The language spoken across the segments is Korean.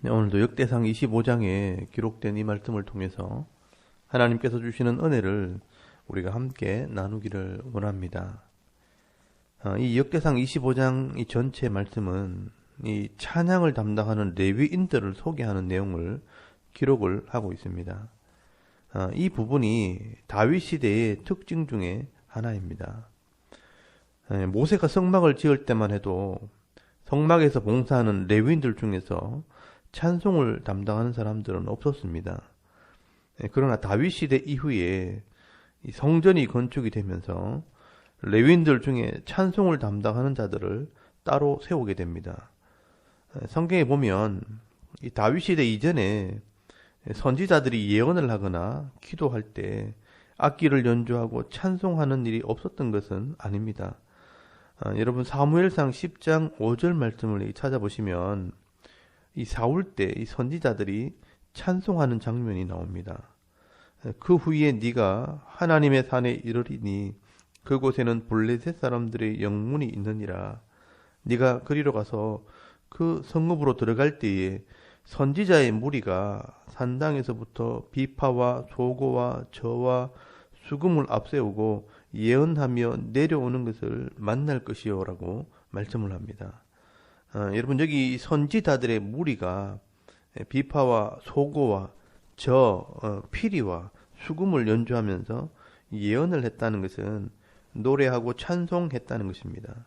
오늘도 역대상 25장에 기록된 이 말씀을 통해서 하나님께서 주시는 은혜를 우리가 함께 나누기를 원합니다. 이 역대상 25장 이 전체 말씀은 이 찬양을 담당하는 레위인들을 소개하는 내용을 기록을 하고 있습니다. 이 부분이 다윗 시대의 특징 중에 하나입니다. 모세가 성막을 지을 때만 해도 성막에서 봉사하는 레위인들 중에서 찬송을 담당하는 사람들은 없었습니다. 그러나 다윗 시대 이후에 성전이 건축이 되면서 레위인들 중에 찬송을 담당하는 자들을 따로 세우게 됩니다. 성경에 보면 이 다윗 시대 이전에 선지자들이 예언을 하거나 기도할 때 악기를 연주하고 찬송하는 일이 없었던 것은 아닙니다. 여러분 사무엘상 10장 5절 말씀을 찾아보시면 이 사울 때 이 선지자들이 찬송하는 장면이 나옵니다. 그 후에 네가 하나님의 산에 이르리니 그곳에는 블레셋 사람들의 영문이 있느니라. 네가 그리로 가서 그 성읍으로 들어갈 때에 선지자의 무리가 산당에서부터 비파와 소고와 저와 수금을 앞세우고 예언하며 내려오는 것을 만날 것이요라고 말씀을 합니다. 여러분 여기 선지자들의 무리가 비파와 소고와 피리와 수금을 연주하면서 예언을 했다는 것은 노래하고 찬송했다는 것입니다.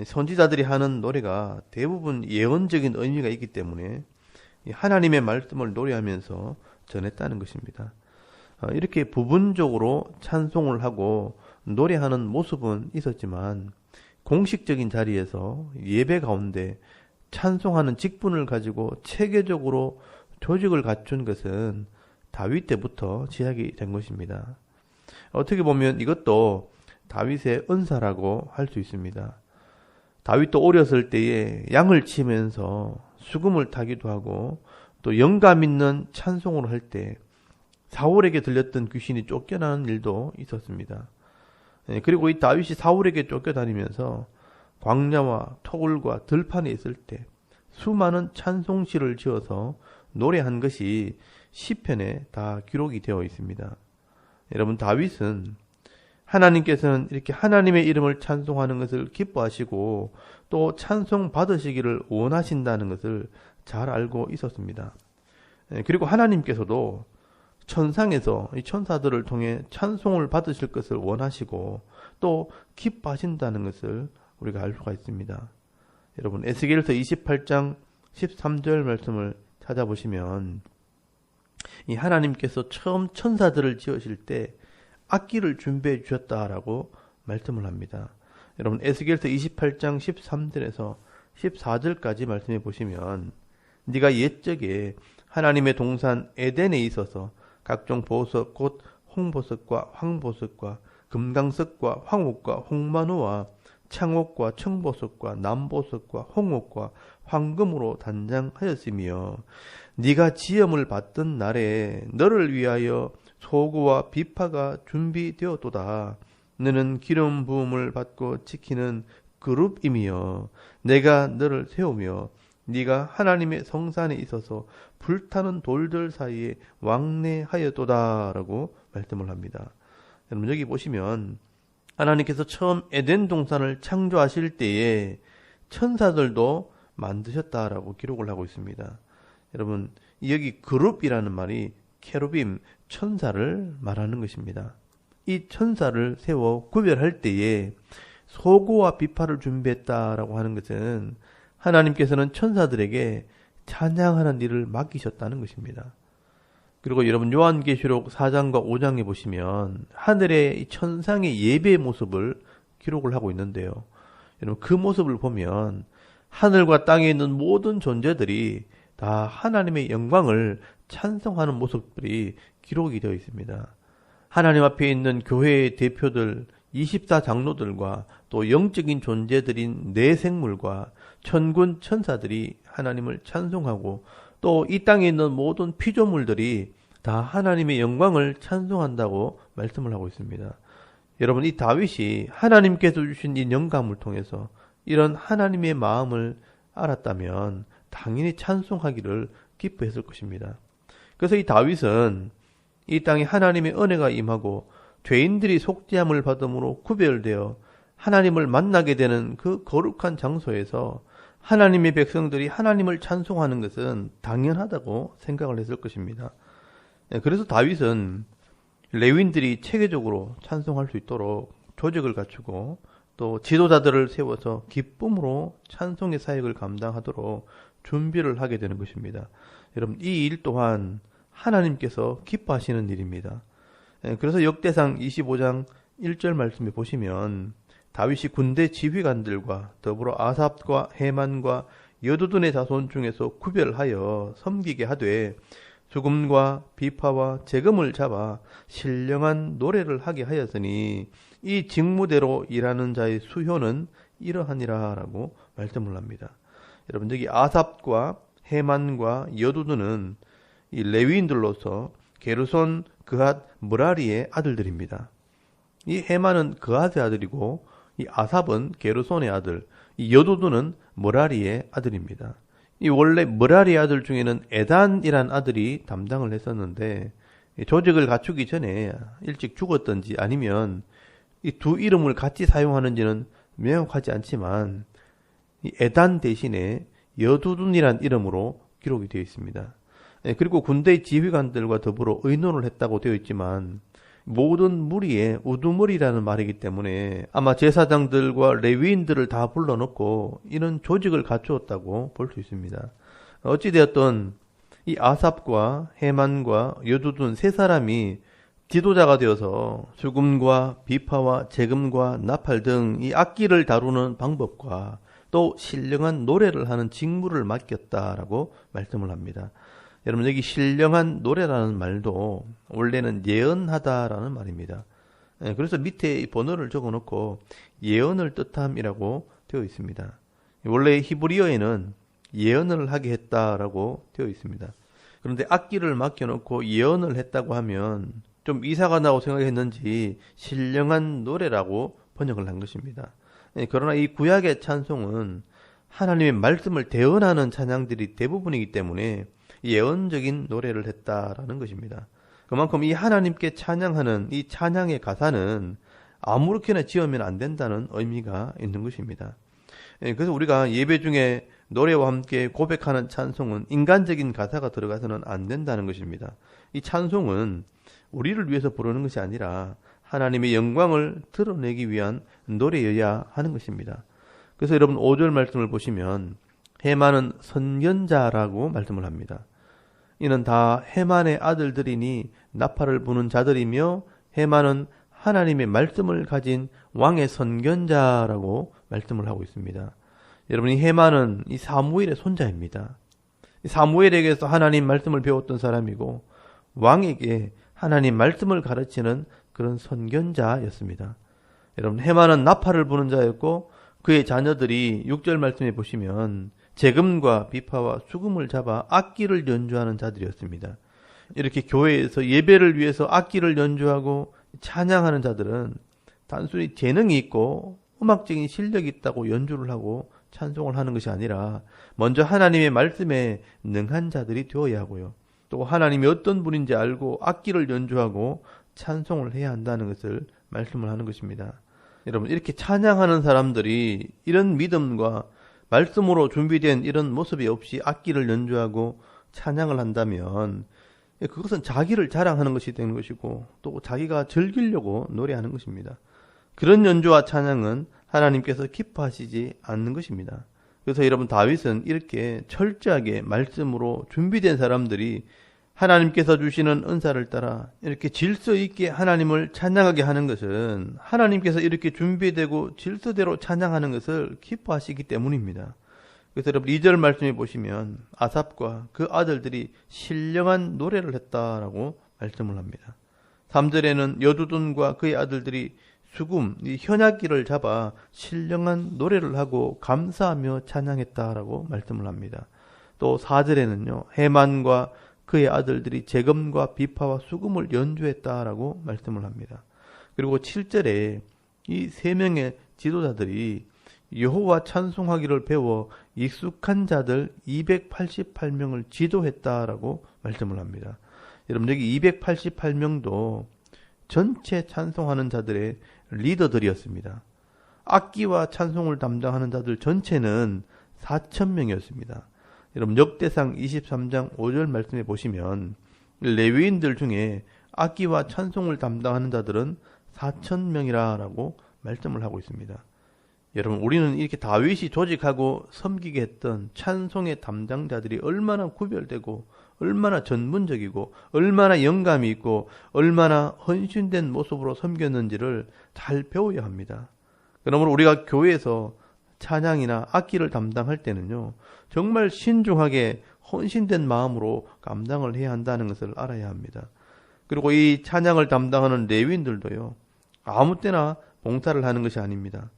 선지자들이 하는 노래가 대부분 예언적인 의미가 있기 때문에 하나님의 말씀을 노래하면서 전했다는 것입니다. 이렇게 부분적으로 찬송을 하고 노래하는 모습은 있었지만 공식적인 자리에서 예배 가운데 찬송하는 직분을 가지고 체계적으로 조직을 갖춘 것은 다윗 때부터 시작이 된 것입니다. 어떻게 보면 이것도 다윗의 은사라고 할 수 있습니다. 다윗도 어렸을 때에 양을 치면서 수금을 타기도 하고 또 영감 있는 찬송을 할 때 사울에게 들렸던 귀신이 쫓겨나는 일도 있었습니다. 그리고 이 다윗이 사울에게 쫓겨다니면서 광야와 토굴과 들판에 있을 때 수많은 찬송시를 지어서 노래한 것이 시편에 다 기록이 되어 있습니다. 여러분 다윗은 하나님께서는 이렇게 하나님의 이름을 찬송하는 것을 기뻐하시고 또 찬송 받으시기를 원하신다는 것을 잘 알고 있었습니다. 그리고 하나님께서도 천상에서 이 천사들을 통해 찬송을 받으실 것을 원하시고 또 기뻐하신다는 것을 우리가 알 수가 있습니다. 여러분 에스겔서 28장 13절 말씀을 찾아보시면 이 하나님께서 처음 천사들을 지으실 때 악기를 준비해 주셨다라고 말씀을 합니다. 여러분 에스겔서 28장 13절에서 14절까지 말씀해 보시면 네가 옛적에 하나님의 동산 에덴에 있어서 각종 보석 곧 홍보석과 황보석과 금강석과 황옥과 홍마노와 창옥과 청보석과 남보석과 홍옥과 황금으로 단장하였으며 네가 지음을 받던 날에 너를 위하여 소고와 비파가 준비되었도다. 너는 기름 부음을 받고 지키는 그룹이며 내가 너를 세우며 네가 하나님의 성산에 있어서 불타는 돌들 사이에 왕래하였도다라고 말씀을 합니다. 여러분 여기 보시면 하나님께서 처음 에덴 동산을 창조하실 때에 천사들도 만드셨다라고 기록을 하고 있습니다. 여러분 여기 그룹이라는 말이 케루빔 천사를 말하는 것입니다. 이 천사를 세워 구별할 때에 소고와 비파를 준비했다라고 하는 것은 하나님께서는 천사들에게 찬양하는 일을 맡기셨다는 것입니다. 그리고 여러분 요한계시록 4장과 5장에 보시면 하늘의 천상의 예배의 모습을 기록을 하고 있는데요. 여러분 그 모습을 보면 하늘과 땅에 있는 모든 존재들이 다 하나님의 영광을 찬송하는 모습들이 기록이 되어 있습니다. 하나님 앞에 있는 교회의 대표들 24장로들과 또 영적인 존재들인 네 생물과 천군 천사들이 하나님을 찬송하고 또 이 땅에 있는 모든 피조물들이 다 하나님의 영광을 찬송한다고 말씀을 하고 있습니다. 여러분 이 다윗이 하나님께서 주신 이 영감을 통해서 이런 하나님의 마음을 알았다면 당연히 찬송하기를 기뻐했을 것입니다. 그래서 이 다윗은 이 땅에 하나님의 은혜가 임하고 죄인들이 속죄함을 받음으로 구별되어 하나님을 만나게 되는 그 거룩한 장소에서 하나님의 백성들이 하나님을 찬송하는 것은 당연하다고 생각을 했을 것입니다. 그래서 다윗은 레위인들이 체계적으로 찬송할 수 있도록 조직을 갖추고 또 지도자들을 세워서 기쁨으로 찬송의 사역을 감당하도록 준비를 하게 되는 것입니다. 여러분, 이 일 또한 하나님께서 기뻐하시는 일입니다. 그래서 역대상 25장 1절 말씀에 보시면 다윗이 군대 지휘관들과 더불어 아삽과 헤만과 여두둔의 자손 중에서 구별하여 섬기게 하되 수금과 비파와 재금을 잡아 신령한 노래를 하게 하였으니 이 직무대로 일하는 자의 수효는 이러하니라 라고 말씀을 합니다. 여러분, 여기 아삽과 헤만과 여두둔은 이 레위인들로서 게르손, 그핫, 므라리의 아들들입니다. 이 헤만은 그핫의 아들이고 이 아삽은 게르손의 아들, 이 여두둔은 므라리의 아들입니다. 이 원래 므라리의 아들 중에는 에단이란 아들이 담당을 했었는데 조직을 갖추기 전에 일찍 죽었던지 아니면 이 두 이름을 같이 사용하는지는 명확하지 않지만 이 에단 대신에 여두둔이란 이름으로 기록이 되어 있습니다. 그리고 군대 지휘관들과 더불어 의논을 했다고 되어 있지만 모든 무리의 우두머리라는 말이기 때문에 아마 제사장들과 레위인들을 다 불러놓고 이런 조직을 갖추었다고 볼 수 있습니다. 어찌되었든 이 아삽과 헤만과 여두둔 세 사람이 지도자가 되어서 수금과 비파와 재금과 나팔 등 이 악기를 다루는 방법과 또 신령한 노래를 하는 직무를 맡겼다라고 말씀을 합니다. 여러분, 여기 신령한 노래라는 말도 원래는 예언하다라는 말입니다. 그래서 밑에 번호를 적어놓고 예언을 뜻함이라고 되어 있습니다. 원래 히브리어에는 예언을 하게 했다라고 되어 있습니다. 그런데 악기를 맡겨놓고 예언을 했다고 하면 좀 이사가 나고 생각했는지 신령한 노래라고 번역을 한 것입니다. 그러나 이 구약의 찬송은 하나님의 말씀을 대언하는 찬양들이 대부분이기 때문에 예언적인 노래를 했다라는 것입니다. 그만큼 이 하나님께 찬양하는 이 찬양의 가사는 아무렇게나 지으면 안 된다는 의미가 있는 것입니다. 그래서 우리가 예배 중에 노래와 함께 고백하는 찬송은 인간적인 가사가 들어가서는 안 된다는 것입니다. 이 찬송은 우리를 위해서 부르는 것이 아니라 하나님의 영광을 드러내기 위한 노래여야 하는 것입니다. 그래서 여러분 5절 말씀을 보시면 헤만은 선견자라고 말씀을 합니다. 이는 다 헤만의 아들들이니 나팔을 부는 자들이며 헤만은 하나님의 말씀을 가진 왕의 선견자라고 말씀을 하고 있습니다. 여러분, 이 헤만은 이 사무엘의 손자입니다. 이 사무엘에게서 하나님 말씀을 배웠던 사람이고 왕에게 하나님 말씀을 가르치는 그런 선견자였습니다. 여러분, 헤만은 나팔을 부는 자였고 그의 자녀들이 6절 말씀에 보시면 재금과 비파와 수금을 잡아 악기를 연주하는 자들이었습니다. 이렇게 교회에서 예배를 위해서 악기를 연주하고 찬양하는 자들은 단순히 재능이 있고 음악적인 실력이 있다고 연주를 하고 찬송을 하는 것이 아니라 먼저 하나님의 말씀에 능한 자들이 되어야 하고요. 또 하나님이 어떤 분인지 알고 악기를 연주하고 찬송을 해야 한다는 것을 말씀을 하는 것입니다. 여러분, 이렇게 찬양하는 사람들이 이런 믿음과 말씀으로 준비된 이런 모습이 없이 악기를 연주하고 찬양을 한다면 그것은 자기를 자랑하는 것이 되는 것이고 또 자기가 즐기려고 노래하는 것입니다. 그런 연주와 찬양은 하나님께서 기뻐하시지 않는 것입니다. 그래서 여러분, 다윗은 이렇게 철저하게 말씀으로 준비된 사람들이 하나님께서 주시는 은사를 따라 이렇게 질서 있게 하나님을 찬양하게 하는 것은 하나님께서 이렇게 준비되고 질서대로 찬양하는 것을 기뻐하시기 때문입니다. 그래서 여러분 2절 말씀해 보시면 아삽과 그 아들들이 신령한 노래를 했다라고 말씀을 합니다. 3절에는 여두둔과 그의 아들들이 수금, 이 현악기를 잡아 신령한 노래를 하고 감사하며 찬양했다라고 말씀을 합니다. 또 4절에는요, 헤만과 그의 아들들이 재금과 비파와 수금을 연주했다라고 말씀을 합니다. 그리고 7절에 이 세 명의 지도자들이 여호와 찬송하기를 배워 익숙한 자들 288명을 지도했다라고 말씀을 합니다. 여러분 여기 288명도 전체 찬송하는 자들의 리더들이었습니다. 악기와 찬송을 담당하는 자들 전체는 4,000명이었습니다. 여러분 역대상 23장 5절 말씀에 보시면 레위인들 중에 악기와 찬송을 담당하는 자들은 4,000명이라고 말씀을 하고 있습니다. 여러분 우리는 이렇게 다윗이 조직하고 섬기게 했던 찬송의 담당자들이 얼마나 구별되고 얼마나 전문적이고 얼마나 영감이 있고 얼마나 헌신된 모습으로 섬겼는지를 잘 배워야 합니다. 그러므로 우리가 교회에서 찬양이나 악기를 담당할 때는요, 정말 신중하게 헌신된 마음으로 감당을 해야 한다는 것을 알아야 합니다. 그리고 이 찬양을 담당하는 레위인들도요, 아무 때나 봉사를 하는 것이 아닙니다.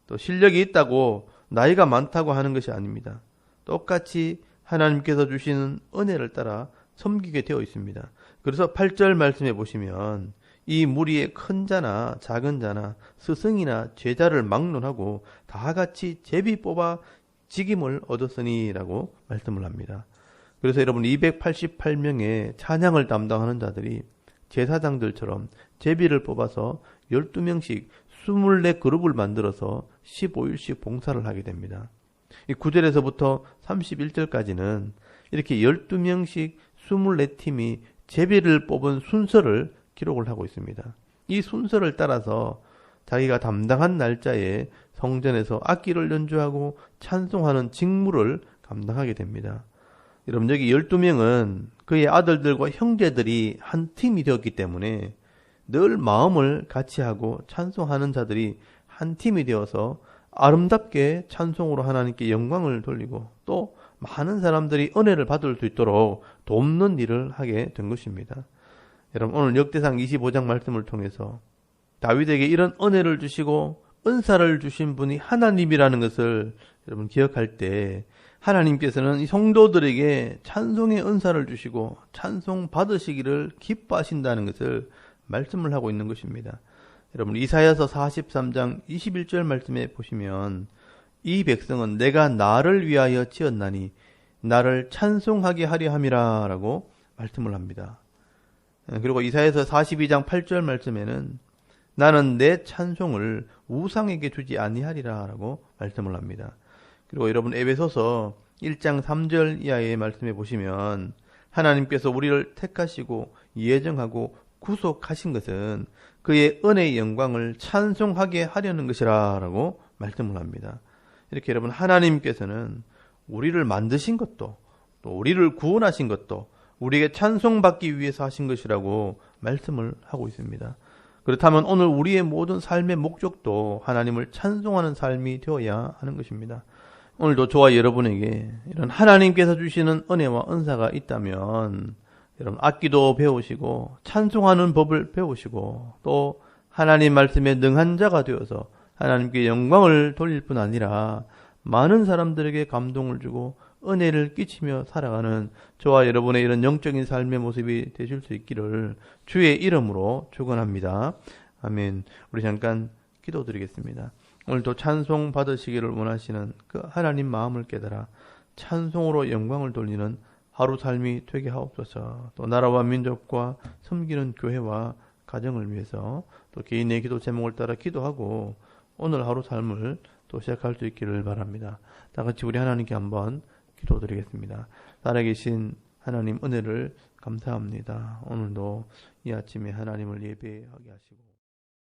또 실력이 있다고 나이가 많다고 하는 것이 아닙니다. 똑같이 하나님께서 주시는 은혜를 따라 섬기게 되어 있습니다. 그래서 8절 말씀해 보시면 이 무리의 큰 자나 작은 자나 스승이나 제자를 막론하고 다 같이 제비 뽑아 직임을 얻었으니 라고 말씀을 합니다. 그래서 여러분 288명의 찬양을 담당하는 자들이 제사장들처럼 제비를 뽑아서 12명씩 24그룹을 만들어서 15일씩 봉사를 하게 됩니다. 이 9절에서부터 31절까지는 이렇게 12명씩 24팀이 제비를 뽑은 순서를 기록을 하고 있습니다. 이 순서를 따라서 자기가 담당한 날짜에 성전에서 악기를 연주하고 찬송하는 직무를 감당하게 됩니다. 여러분 여기 12명은 그의 아들들과 형제들이 한 팀이 되었기 때문에 늘 마음을 같이 하고 찬송하는 자들이 한 팀이 되어서 아름답게 찬송으로 하나님께 영광을 돌리고 또 많은 사람들이 은혜를 받을 수 있도록 돕는 일을 하게 된 것입니다. 여러분 오늘 역대상 25장 말씀을 통해서 다윗에게 이런 은혜를 주시고 은사를 주신 분이 하나님이라는 것을 여러분 기억할 때 하나님께서는 이 성도들에게 찬송의 은사를 주시고 찬송 받으시기를 기뻐하신다는 것을 말씀을 하고 있는 것입니다. 여러분 이사야서 43장 21절 말씀에 보시면 이 백성은 내가 나를 위하여 지었나니 나를 찬송하게 하려 함이라 라고 말씀을 합니다. 그리고 이사야서 42장 8절 말씀에는 나는 내 찬송을 우상에게 주지 아니하리라 라고 말씀을 합니다. 그리고 여러분 에베소서 1장 3절 이하의 말씀에 보시면 하나님께서 우리를 택하시고 예정하고 구속하신 것은 그의 은혜의 영광을 찬송하게 하려는 것이라 라고 말씀을 합니다. 이렇게 여러분 하나님께서는 우리를 만드신 것도 또 우리를 구원하신 것도 우리에게 찬송받기 위해서 하신 것이라고 말씀을 하고 있습니다. 그렇다면 오늘 우리의 모든 삶의 목적도 하나님을 찬송하는 삶이 되어야 하는 것입니다. 오늘도 저와 여러분에게 이런 하나님께서 주시는 은혜와 은사가 있다면 여러분 악기도 배우시고 찬송하는 법을 배우시고 또 하나님 말씀에 능한 자가 되어서 하나님께 영광을 돌릴 뿐 아니라 많은 사람들에게 감동을 주고 은혜를 끼치며 살아가는 저와 여러분의 이런 영적인 삶의 모습이 되실 수 있기를 주의 이름으로 축원합니다. 아멘. 우리 잠깐 기도드리겠습니다. 오늘도 찬송 받으시기를 원하시는 그 하나님 마음을 깨달아 찬송으로 영광을 돌리는 하루 삶이 되게 하옵소서. 또 나라와 민족과 섬기는 교회와 가정을 위해서 또 개인의 기도 제목을 따라 기도하고 오늘 하루 삶을 또 시작할 수 있기를 바랍니다. 다 같이 우리 하나님께 한번 기도드리겠습니다. 살아계신 하나님 은혜를 감사합니다. 오늘도 이 아침에 하나님을 예배하게 하시고